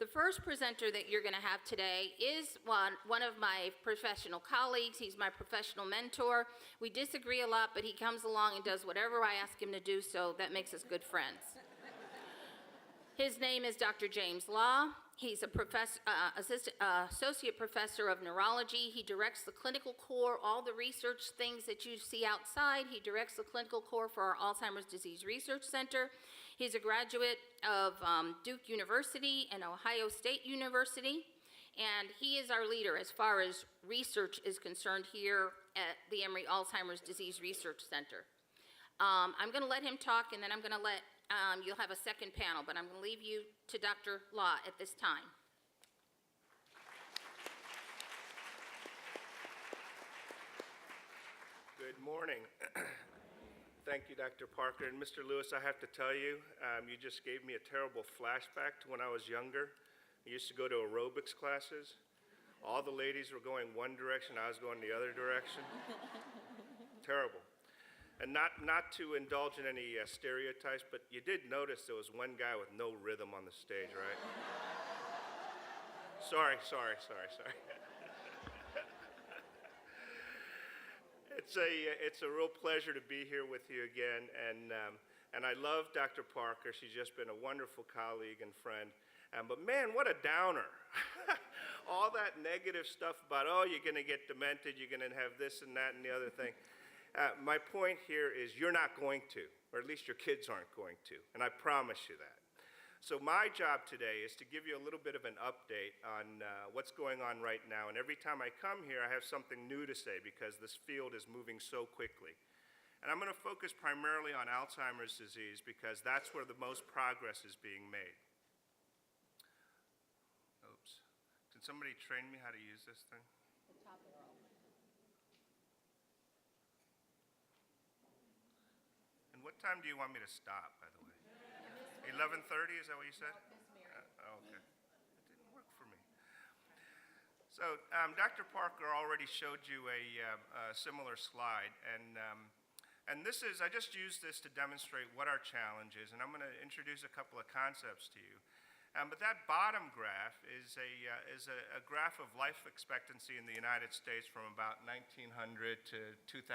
The first presenter that you're going to have today is one of my professional colleagues. He's my professional mentor. We disagree a lot, but he comes along and does whatever I ask him to do, so that makes us good friends. His name is Dr. James Law. He's associate professor of neurology. He directs the clinical core, all the research things that you see outside. He directs the clinical core for our Alzheimer's Disease Research Center. He's a graduate of Duke University and Ohio State University. And he is our leader as far as research is concerned here at the Emory Alzheimer's Disease Research Center. I'm going to let him talk, and then I'm going to let you'll have a second panel, but I'm going to leave you to Dr. Law at this time. Good morning. Thank you, Dr. Parker. And Mr. Lewis, I have to tell you, you just gave me a terrible flashback to when I was younger. I used to go to aerobics classes. All the ladies were going one direction, I was going the other direction. Terrible. And not to indulge in any stereotypes, but you did notice there was one guy with no rhythm on the stage, right? Sorry. It's a real pleasure to be here with you again, and I love Dr. Parker. She's just been a wonderful colleague and friend. But man, what a downer. All that negative stuff about, oh, you're going to get demented, you're going to have this and that and the other thing. My point here is you're not going to, or at least your kids aren't going to, and I promise you that. So my job today is to give you a little bit of an update on what's going on right now, and every time I come here I have something new to say because this field is moving so quickly. And I'm going to focus primarily on Alzheimer's disease because that's where the most progress is being made. Oops. Can somebody train me how to use this thing? The top row. And what time do you want me to stop, by the way? 11:30, is that what you said? Okay. It didn't work for me. So Dr. Parker already showed you a similar slide, and this is, I just used this to demonstrate what our challenge is, and I'm going to introduce a couple of concepts to you. But that bottom graph is a graph of life expectancy in the United States from about 1900 to 2000.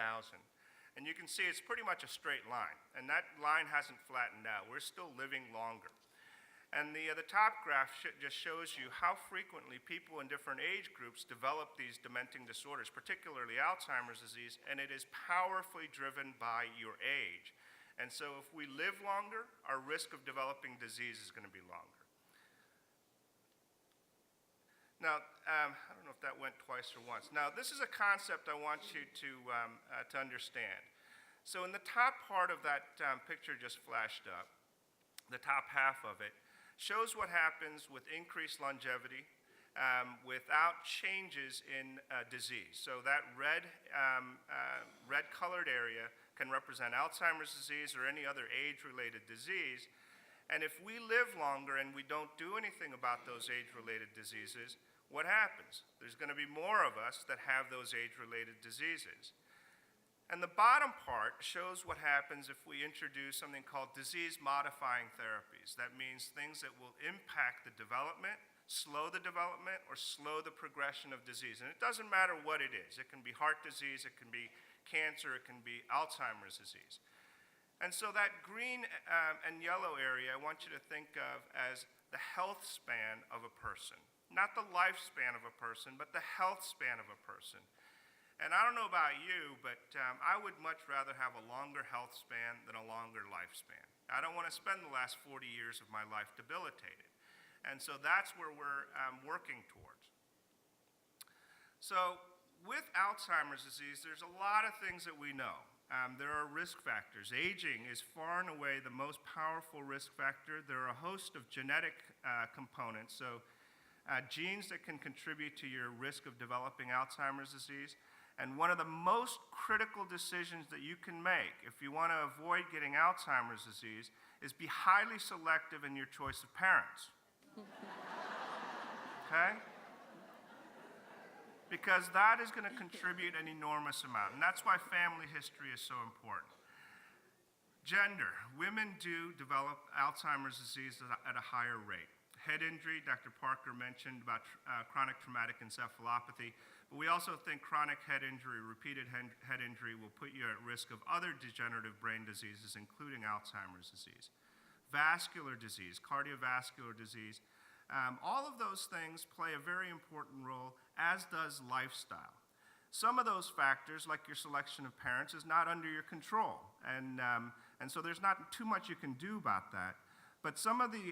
And you can see it's pretty much a straight line, and that line hasn't flattened out. We're still living longer. And the top graph just shows you how frequently people in different age groups develop these dementing disorders, particularly Alzheimer's disease, and it is powerfully driven by your age. And so if we live longer, our risk of developing disease is going to be longer. Now, I don't know if that went twice or once. Now, this is a concept I want you to understand. So in the top part of that picture just flashed up, the top half of it, shows what happens with increased longevity without changes in disease. So that red colored area can represent Alzheimer's disease or any other age-related disease. And if we live longer and we don't do anything about those age-related diseases, what happens? There's going to be more of us that have those age-related diseases. And the bottom part shows what happens if we introduce something called disease-modifying therapies. That means things that will impact the development, slow the development, or slow the progression of disease. And it doesn't matter what it is. It can be heart disease, it can be cancer, it can be Alzheimer's disease. And so that green and yellow area I want you to think of as the health span of a person. Not the lifespan of a person, but the health span of a person. And I don't know about you, but I would much rather have a longer health span than a longer lifespan. I don't want to spend the last 40 years of my life debilitated. And so that's where we're working towards. So with Alzheimer's disease, there's a lot of things that we know. There are risk factors. Aging is far and away the most powerful risk factor. There are a host of genetic components, so genes that can contribute to your risk of developing Alzheimer's disease. And one of the most critical decisions that you can make if you want to avoid getting Alzheimer's disease is be highly selective in your choice of parents. Okay? Because that is going to contribute an enormous amount, and that's why family history is so important. Gender. Women do develop Alzheimer's disease at a higher rate. head injury. Dr. Parker mentioned about chronic traumatic encephalopathy. But we also think chronic head injury, repeated head injury, will put you at risk of other degenerative brain diseases, including Alzheimer's disease. Vascular disease, cardiovascular disease, all of those things play a very important role, as does lifestyle. Some of those factors, like your selection of parents, is not under your control, and so there's not too much you can do about that. But some of the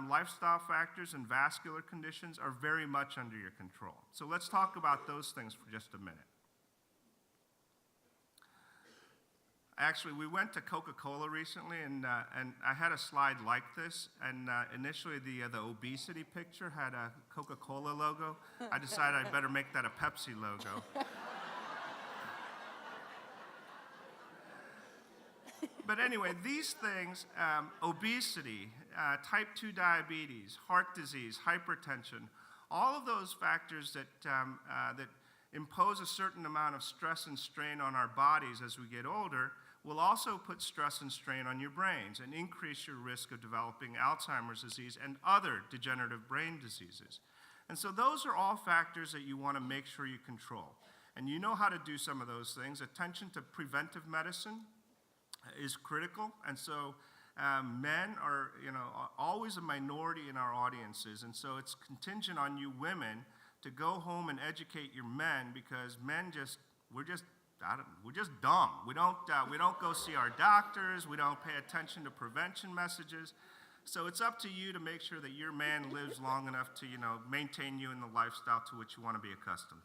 lifestyle factors and vascular conditions are very much under your control. So let's talk about those things for just a minute. Actually, we went to Coca-Cola recently, and I had a slide like this, and initially the obesity picture had a Coca-Cola logo. I decided I'd better make that a Pepsi logo. But anyway, these things, obesity, type 2 diabetes, heart disease, hypertension, all of those factors that impose a certain amount of stress and strain on our bodies as we get older will also put stress and strain on your brains and increase your risk of developing Alzheimer's disease and other degenerative brain diseases. And so those are all factors that you want to make sure you control. And you know how to do some of those things. Attention to preventive medicine is critical, and so men are, always a minority in our audiences, and so it's contingent on you women to go home and educate your men, because men we're just dumb. We don't go see our doctors. We don't pay attention to prevention messages. So it's up to you to make sure that your man lives long enough to, maintain you in the lifestyle to which you want to be accustomed.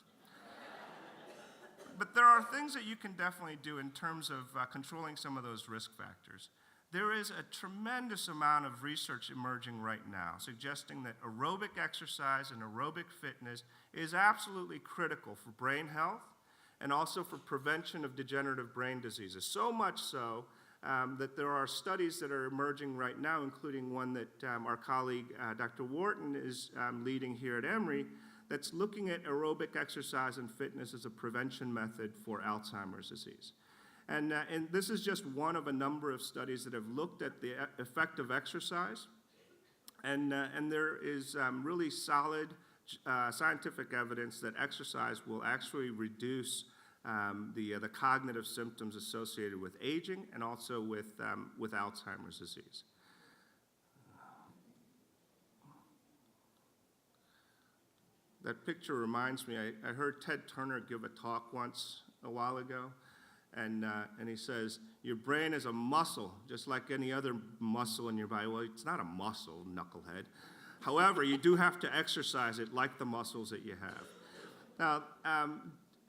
But there are things that you can definitely do in terms of controlling some of those risk factors. There is a tremendous amount of research emerging right now suggesting that aerobic exercise and aerobic fitness is absolutely critical for brain health and also for prevention of degenerative brain diseases. So much so that there are studies that are emerging right now, including one that our colleague Dr. Wharton is leading here at Emory, that's looking at aerobic exercise and fitness as a prevention method for Alzheimer's disease. And this is just one of a number of studies that have looked at the effect of exercise. And there is really solid scientific evidence that exercise will actually reduce the cognitive symptoms associated with aging and also with Alzheimer's disease. That picture reminds me, I heard Ted Turner give a talk once a while ago, and he says, your brain is a muscle, just like any other muscle in your body. Well, it's not a muscle, knucklehead. However, you do have to exercise it like the muscles that you have. Now,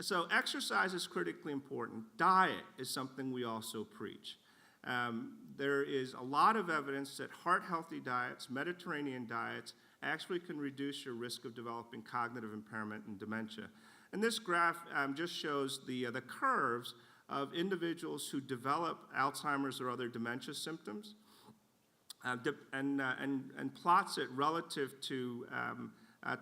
so exercise is critically important. Diet is something we also preach. There is a lot of evidence that heart-healthy diets, Mediterranean diets, actually can reduce your risk of developing cognitive impairment and dementia. And this graph just shows the curves of individuals who develop Alzheimer's or other dementia symptoms and plots it relative to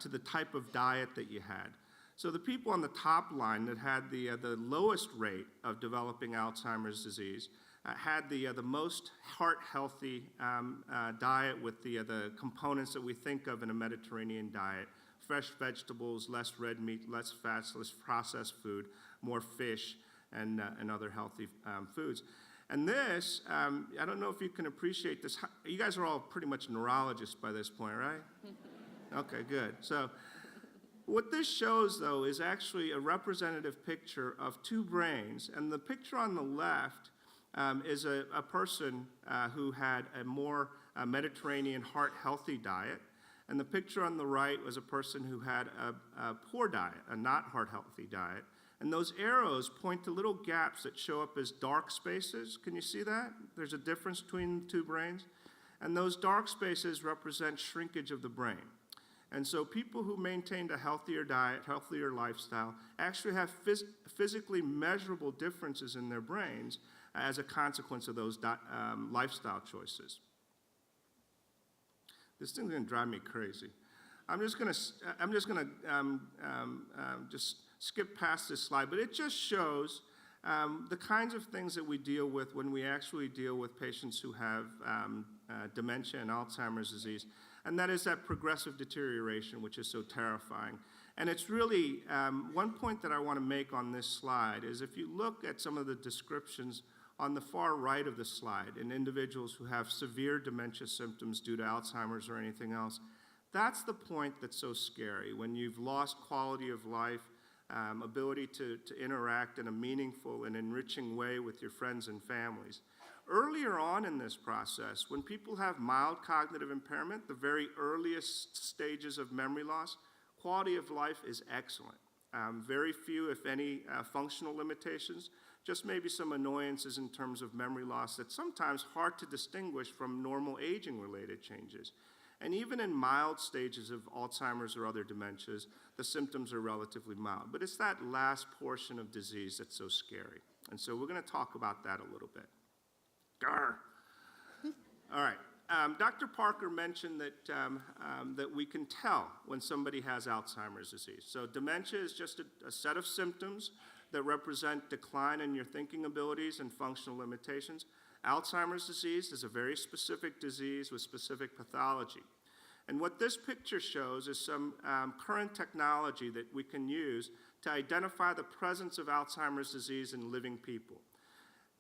the type of diet that you had. So the people on the top line that had the lowest rate of developing Alzheimer's disease had the most heart-healthy diet with the components that we think of in a Mediterranean diet: fresh vegetables, less red meat, less fats, less processed food, more fish, and other healthy foods. And this, I don't know if you can appreciate this. You guys are all pretty much neurologists by this point, right? Okay, good. So what this shows, though, is actually a representative picture of two brains. And the picture on the left is a person who had a more Mediterranean heart-healthy diet. And the picture on the right was a person who had a poor diet, a not heart-healthy diet. And those arrows point to little gaps that show up as dark spaces. Can you see that? There's a difference between the two brains. And those dark spaces represent shrinkage of the brain. And so people who maintained a healthier diet, healthier lifestyle, actually have physically measurable differences in their brains as a consequence of those lifestyle choices. This thing's going to drive me crazy. I'm just going to skip past this slide, but it just shows the kinds of things that we deal with when we actually deal with patients who have dementia and Alzheimer's disease, and that is that progressive deterioration, which is so terrifying. And it's really, one point that I want to make on this slide is if you look at some of the descriptions on the far right of the slide in individuals who have severe dementia symptoms due to Alzheimer's or anything else, that's the point that's so scary, when you've lost quality of life, ability to interact in a meaningful and enriching way with your friends and families. Earlier on in this process, when people have mild cognitive impairment, the very earliest stages of memory loss, quality of life is excellent. Very few, if any, functional limitations, just maybe some annoyances in terms of memory loss that's sometimes hard to distinguish from normal aging-related changes. And even in mild stages of Alzheimer's or other dementias, the symptoms are relatively mild. But it's that last portion of disease that's so scary. And so we're going to talk about that a little bit. Grr. All right. Dr. Parker mentioned that we can tell when somebody has Alzheimer's disease. So dementia is just a set of symptoms that represent decline in your thinking abilities and functional limitations. Alzheimer's disease is a very specific disease with specific pathology. And what this picture shows is some current technology that we can use to identify the presence of Alzheimer's disease in living people.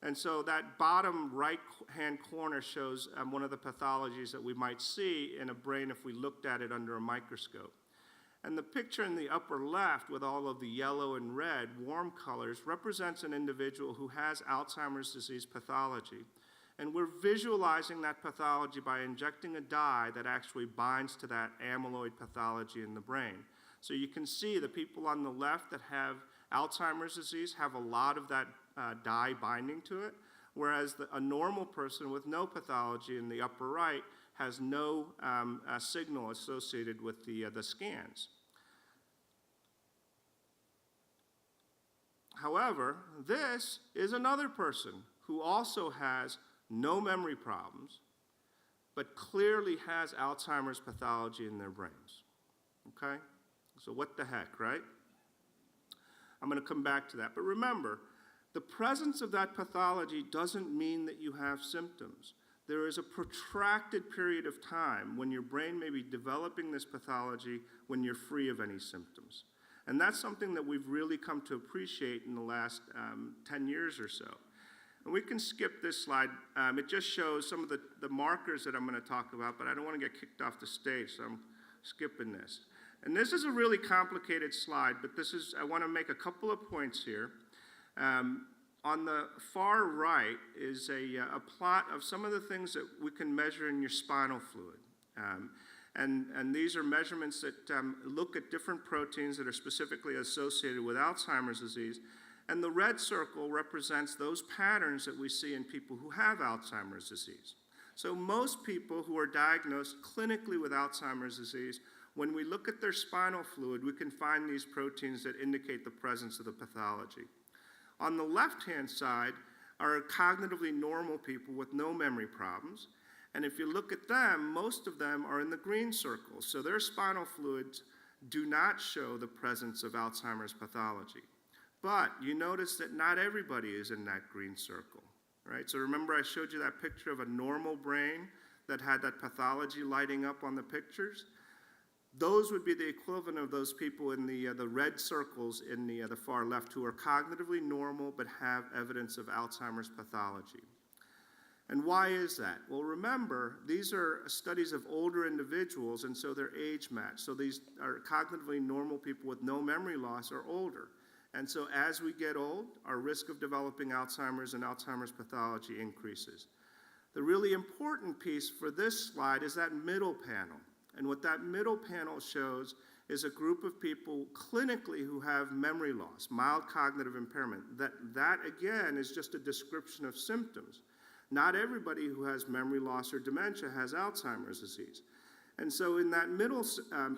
And so that bottom right-hand corner shows one of the pathologies that we might see in a brain if we looked at it under a microscope. And the picture in the upper left with all of the yellow and red warm colors represents an individual who has Alzheimer's disease pathology. And we're visualizing that pathology by injecting a dye that actually binds to that amyloid pathology in the brain. So you can see the people on the left that have Alzheimer's disease have a lot of that dye binding to it, whereas a normal person with no pathology in the upper right has no signal associated with the scans. However, this is another person who also has no memory problems, but clearly has Alzheimer's pathology in their brains. Okay? So what the heck, right? I'm going to come back to that. But remember, the presence of that pathology doesn't mean that you have symptoms. There is a protracted period of time when your brain may be developing this pathology when you're free of any symptoms. And that's something that we've really come to appreciate in the last 10 years or so. And we can skip this slide. It just shows some of the markers that I'm going to talk about, but I don't want to get kicked off the stage, so I'm skipping this. And this is a really complicated slide, but I want to make a couple of points here. On the far right is a plot of some of the things that we can measure in your spinal fluid. And these are measurements that look at different proteins that are specifically associated with Alzheimer's disease. And the red circle represents those patterns that we see in people who have Alzheimer's disease. So most people who are diagnosed clinically with Alzheimer's disease, when we look at their spinal fluid, we can find these proteins that indicate the presence of the pathology. On the left-hand side are cognitively normal people with no memory problems. And if you look at them, most of them are in the green circle. So their spinal fluids do not show the presence of Alzheimer's pathology. But you notice that not everybody is in that green circle, right? So remember I showed you that picture of a normal brain that had that pathology lighting up on the pictures? Those would be the equivalent of those people in the red circles in the far left who are cognitively normal but have evidence of Alzheimer's pathology. And why is that? Well, remember, these are studies of older individuals, and so they're age matched. So these are cognitively normal people with no memory loss are older. And so as we get old, our risk of developing Alzheimer's and Alzheimer's pathology increases. The really important piece for this slide is that middle panel. And what that middle panel shows is a group of people clinically who have memory loss, mild cognitive impairment. That again, is just a description of symptoms. Not everybody who has memory loss or dementia has Alzheimer's disease. And so in that middle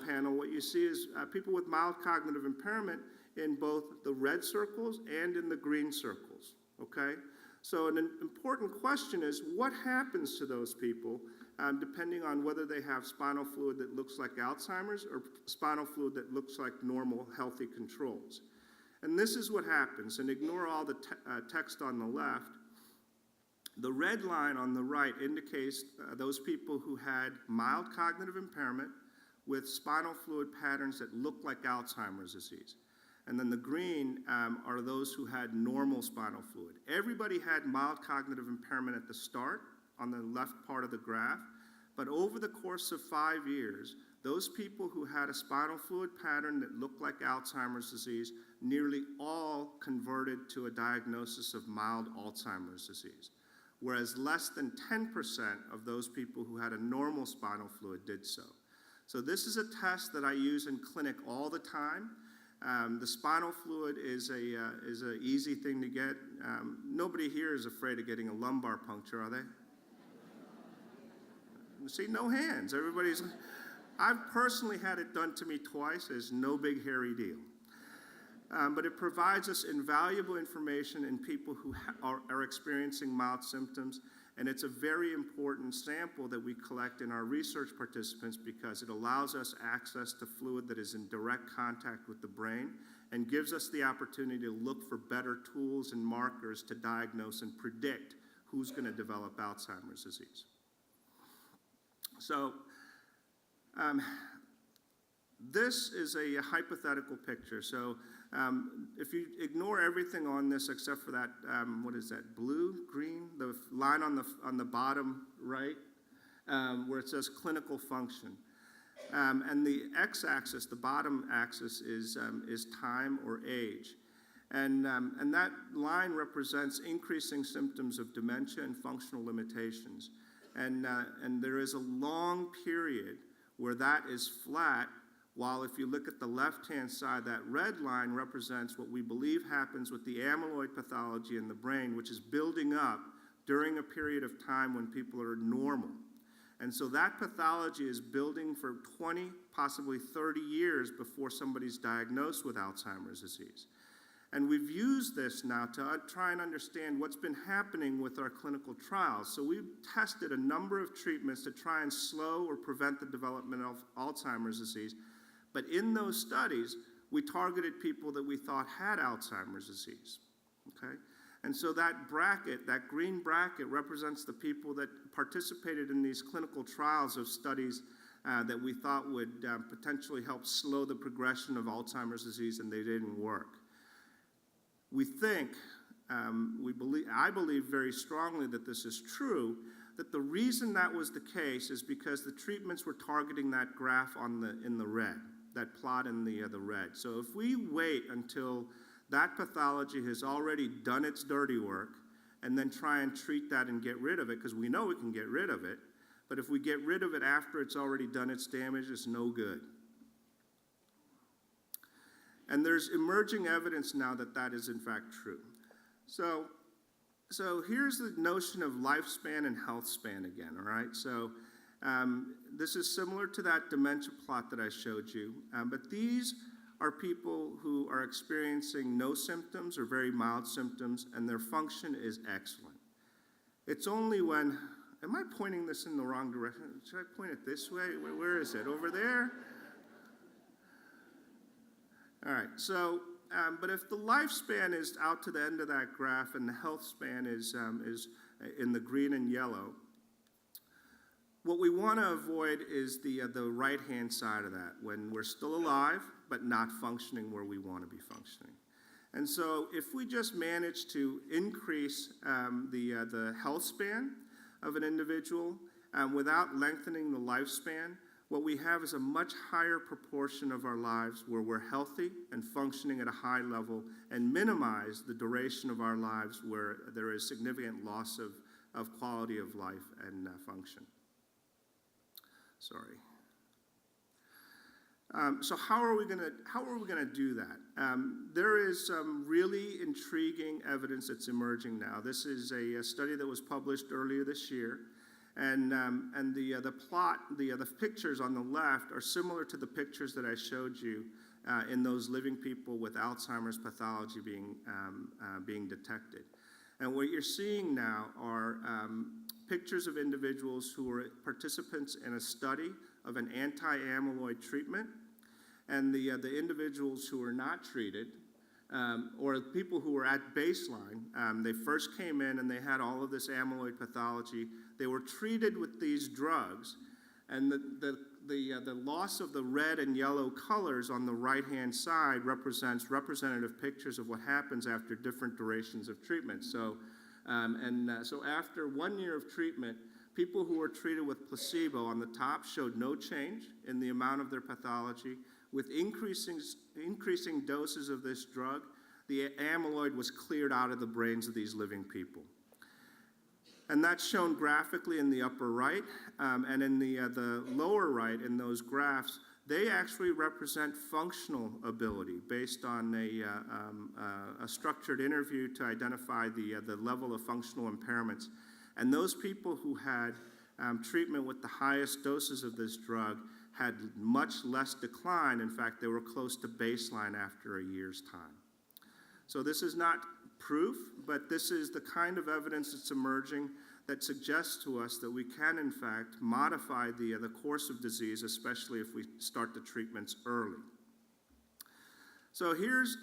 panel, what you see is people with mild cognitive impairment in both the red circles and in the green circles, okay? So an important question is, what happens to those people depending on whether they have spinal fluid that looks like Alzheimer's or spinal fluid that looks like normal, healthy controls? And this is what happens, and ignore all the text on the left. The red line on the right indicates those people who had mild cognitive impairment with spinal fluid patterns that look like Alzheimer's disease. And then the green are those who had normal spinal fluid. Everybody had mild cognitive impairment at the start on the left part of the graph, but over the course of 5 years, those people who had a spinal fluid pattern that looked like Alzheimer's disease, nearly all converted to a diagnosis of mild Alzheimer's disease, whereas less than 10% of those people who had a normal spinal fluid did so. So this is a test that I use in clinic all the time. The spinal fluid is an easy thing to get. Nobody here is afraid of getting a lumbar puncture, are they? See, no hands. Everybody's. I've personally had it done to me twice. It's no big hairy deal. But it provides us invaluable information in people who are experiencing mild symptoms, and it's a very important sample that we collect in our research participants because it allows us access to fluid that is in direct contact with the brain and gives us the opportunity to look for better tools and markers to diagnose and predict who's going to develop Alzheimer's disease. So, this is a hypothetical picture. So if you ignore everything on this except for that, what is that, blue, green, the line on the bottom right, where it says clinical function. And the x-axis, the bottom axis, is time or age. And that line represents increasing symptoms of dementia and functional limitations. And there is a long period where that is flat, while if you look at the left-hand side, that red line represents what we believe happens with the amyloid pathology in the brain, which is building up during a period of time when people are normal. And so that pathology is building for 20, possibly 30 years before somebody's diagnosed with Alzheimer's disease. And we've used this now to try and understand what's been happening with our clinical trials. So we've tested a number of treatments to try and slow or prevent the development of Alzheimer's disease. But in those studies, we targeted people that we thought had Alzheimer's disease, okay? And so that bracket, that green bracket, represents the people that participated in these clinical trials of studies that we thought would potentially help slow the progression of Alzheimer's disease, and they didn't work. We think, I believe very strongly that this is true, that the reason that was the case is because the treatments were targeting that graph in the red, that plot in the red. So if we wait until that pathology has already done its dirty work and then try and treat that and get rid of it, because we know we can get rid of it, but if we get rid of it after it's already done its damage, it's no good. And there's emerging evidence now that that is in fact true. So here's the notion of lifespan and health span again, all right? So this is similar to that dementia plot that I showed you, but these are people who are experiencing no symptoms or very mild symptoms, and their function is excellent. It's only when, am I pointing this in the wrong direction? Should I point it this way? Where is it? Over there? All right, so, but if the lifespan is out to the end of that graph and the health span is in the green and yellow, what we want to avoid is the right-hand side of that, when we're still alive but not functioning where we want to be functioning. And so if we just manage to increase the health span of an individual without lengthening the lifespan, what we have is a much higher proportion of our lives where we're healthy and functioning at a high level, and minimize the duration of our lives where there is significant loss of quality of life and function. Sorry. So how are we going to do that? There is some really intriguing evidence that's emerging now. This is a study that was published earlier this year. And the plot, the pictures on the left are similar to the pictures that I showed you in those living people with Alzheimer's pathology being detected. And what you're seeing now are pictures of individuals who were participants in a study of an anti-amyloid treatment, and the individuals who were not treated or people who were at baseline. They first came in and they had all of this amyloid pathology. They were treated with these drugs, and the loss of the red and yellow colors on the right-hand side represents representative pictures of what happens after different durations of treatment. So after 1 year of treatment, people who were treated with placebo on the top showed no change in the amount of their pathology. With increasing doses of this drug, the amyloid was cleared out of the brains of these living people. And that's shown graphically in the upper right, and in the lower right in those graphs, they actually represent functional ability based on a structured interview to identify the level of functional impairments. And those people who had treatment with the highest doses of this drug had much less decline. In fact, they were close to baseline after a year's time. So this is not proof, but this is the kind of evidence that's emerging that suggests to us that we can, in fact, modify the course of disease, especially if we start the treatments early. So here's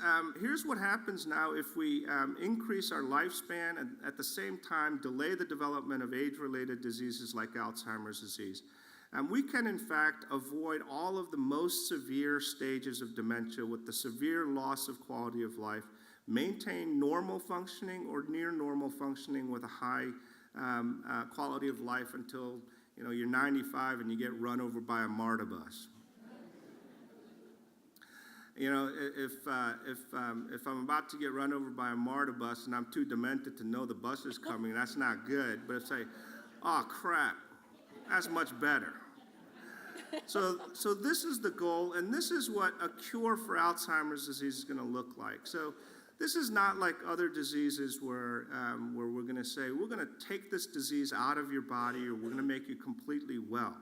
what happens now if we increase our lifespan and at the same time delay the development of age-related diseases like Alzheimer's disease. We can, in fact, avoid all of the most severe stages of dementia with the severe loss of quality of life, maintain normal functioning or near normal functioning with a high quality of life until you're 95 and you get run over by a MARTA bus. If I'm about to get run over by a MARTA bus and I'm too demented to know the bus is coming, that's not good. But if I say, oh crap, that's much better. So this is the goal, and this is what a cure for Alzheimer's disease is going to look like. So this is not like other diseases where we're going to say, we're going to take this disease out of your body or we're going to make you completely well.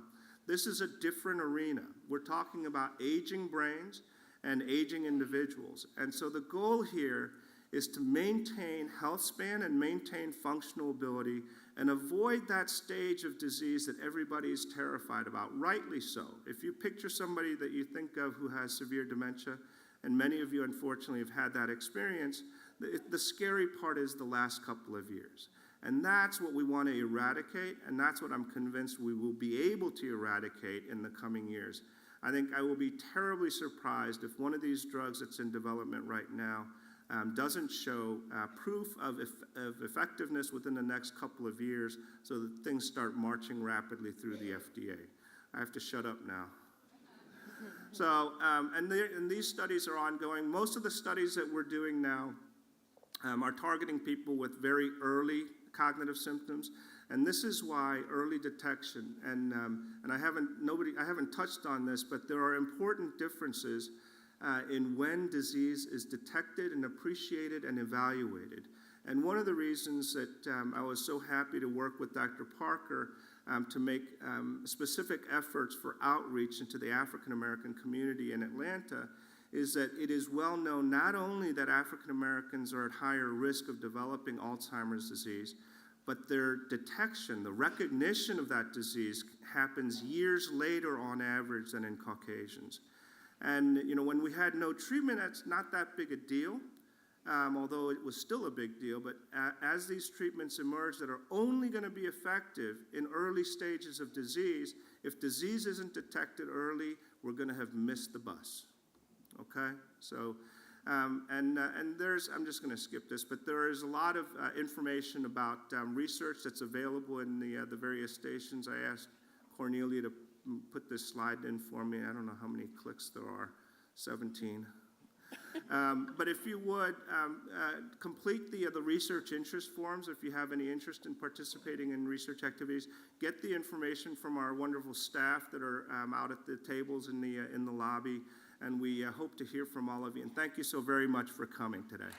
This is a different arena. We're talking about aging brains and aging individuals. And so the goal here is to maintain health span and maintain functional ability and avoid that stage of disease that everybody is terrified about, rightly so. If you picture somebody that you think of who has severe dementia, and many of you unfortunately have had that experience, the scary part is the last couple of years. And that's what we want to eradicate, and that's what I'm convinced we will be able to eradicate in the coming years. I think I will be terribly surprised if one of these drugs that's in development right now doesn't show proof of effectiveness within the next couple of years so that things start marching rapidly through the FDA. I have to shut up now. So, and these studies are ongoing. Most of the studies that we're doing now are targeting people with very early cognitive symptoms, and this is why early detection, and I haven't touched on this, but there are important differences in when disease is detected and appreciated and evaluated. And one of the reasons that I was so happy to work with Dr. Parker to make specific efforts for outreach into the African American community in Atlanta is that it is well known not only that African Americans are at higher risk of developing Alzheimer's disease, but their detection, the recognition of that disease happens years later on average than in Caucasians. And when we had no treatment, that's not that big a deal, although it was still a big deal. But as these treatments emerge that are only going to be effective in early stages of disease, if disease isn't detected early, we're going to have missed the bus. Okay? So, and there's, I'm just going to skip this, but there is a lot of information about research that's available in the various stations. I asked Cornelia to put this slide in for me. I don't know how many clicks there are, 17. But if you would, complete the research interest forms if you have any interest in participating in research activities. Get the information from our wonderful staff that are out at the tables in the lobby, and we hope to hear from all of you. And thank you so very much for coming today.